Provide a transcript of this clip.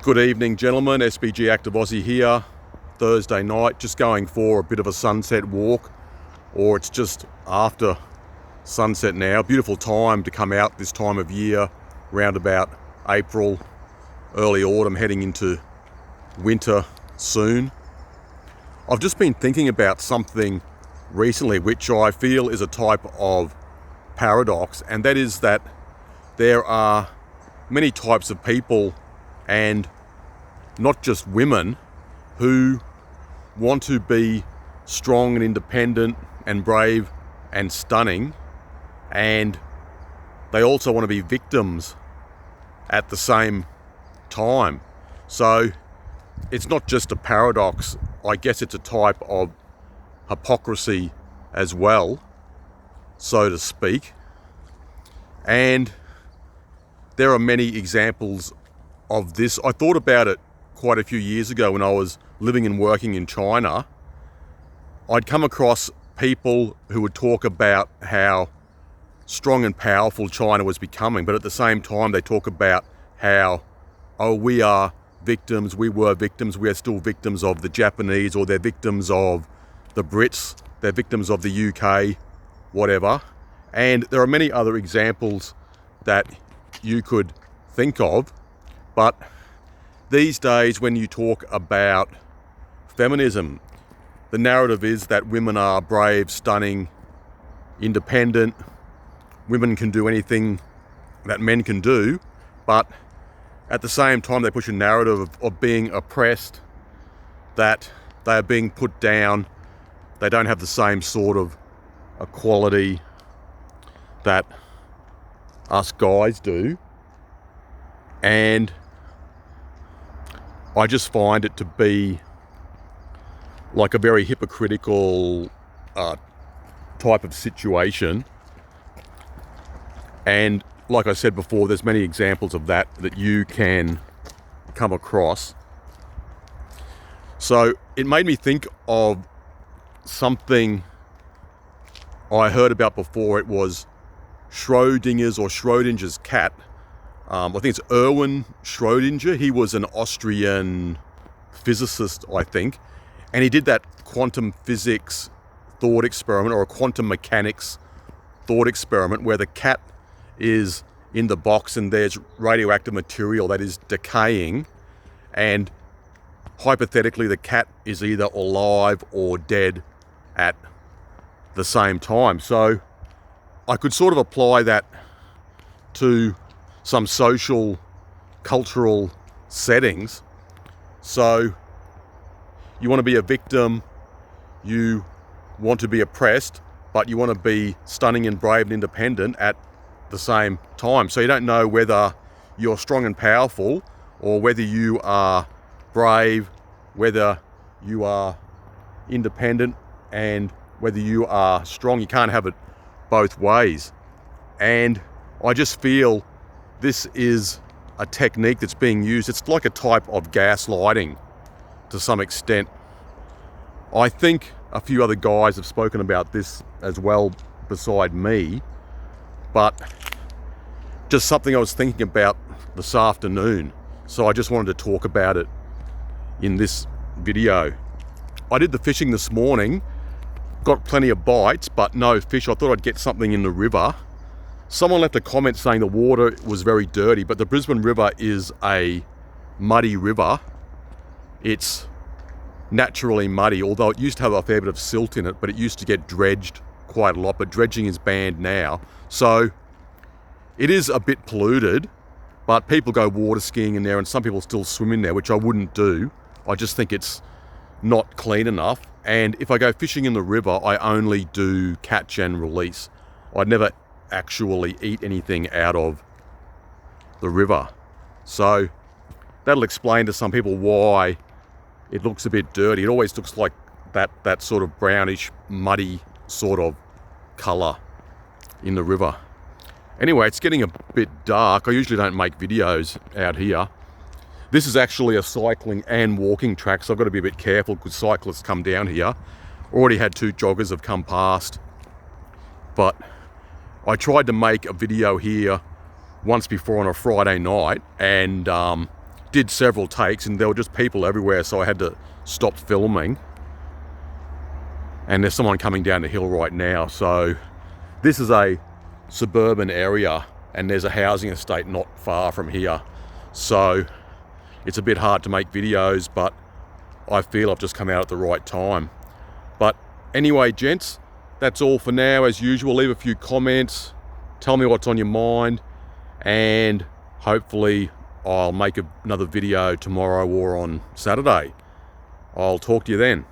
Good evening, gentlemen. SBG Active Aussie here. Thursday night, just going for a bit of a sunset walk, or it's just after sunset now. Beautiful time to come out this time of year, around about April, early autumn, heading into winter soon. I've just been thinking about something recently which I feel is a type of paradox, and that is that there are many types of people, and not just women, who want to be strong and independent and brave and stunning, and they also want to be victims at the same time. So it's not just a paradox, I guess it's a type of hypocrisy as well, so to speak. And there are many examples of this. I thought about it quite a few years ago when I was living and working in China. I'd come across people who would talk about how strong and powerful China was becoming, but at the same time they talk about how, oh, we are victims, we were victims, we are still victims of the Japanese, or they're victims of the Brits, they're victims of the UK, whatever. And there are many other examples that you could think of, but these days when you talk about feminism, the narrative is that women are brave, stunning, independent, women can do anything that men can do, but at the same time they push a narrative of being oppressed, that they are being put down, they don't have the same sort of equality that us guys do. And I just find it to be like a very hypocritical type of situation. And like I said before, there's many examples of that you can come across. So it made me think of something I heard about before. It was Schrodinger's cat. I think it's Erwin Schroedinger. He was an Austrian physicist, I think, and he did that quantum physics thought experiment, or a quantum mechanics thought experiment, where the cat is in the box and there's radioactive material that is decaying, and hypothetically the cat is either alive or dead at the same time. So I could sort of apply that to some social, cultural settings. So you want to be a victim, you want to be oppressed, but you want to be stunning and brave and independent at the same time. So you don't know whether you're strong and powerful, or whether you are brave, whether you are independent, and whether you are strong. You can't have it both ways. And I just feel this is a technique that's being used. It's like a type of gaslighting to some extent. I think a few other guys have spoken about this as well beside me, but just something I was thinking about this afternoon. So I just wanted to talk about it in this video. I did the fishing this morning, got plenty of bites, but no fish. I thought I'd get something in the river. Someone left a comment saying the water was very dirty, but the Brisbane River is a muddy river. It's naturally muddy, although it used to have a fair bit of silt in it, but it used to get dredged quite a lot, but dredging is banned now. So it is a bit polluted, but people go water skiing in there, and some people still swim in there, which I wouldn't do. I just think it's not clean enough. And if I go fishing in the river, I only do catch and release. I'd never actually eat anything out of the river. So that'll explain to some people why it looks a bit dirty. It always looks like that sort of brownish, muddy sort of colour in the river. Anyway, it's getting a bit dark. I usually don't make videos out here. This is actually a cycling and walking track, so I've got to be a bit careful because cyclists come down here. Already had 2 joggers have come past, but I tried to make a video here once before on a Friday night, and did several takes and there were just people everywhere, so I had to stop filming. And there's someone coming down the hill right now. So this is a suburban area and there's a housing estate not far from here. So it's a bit hard to make videos, but I feel I've just come out at the right time. But anyway, gents, that's all for now. As usual, leave a few comments, tell me what's on your mind, and hopefully I'll make another video tomorrow or on Saturday. I'll talk to you then.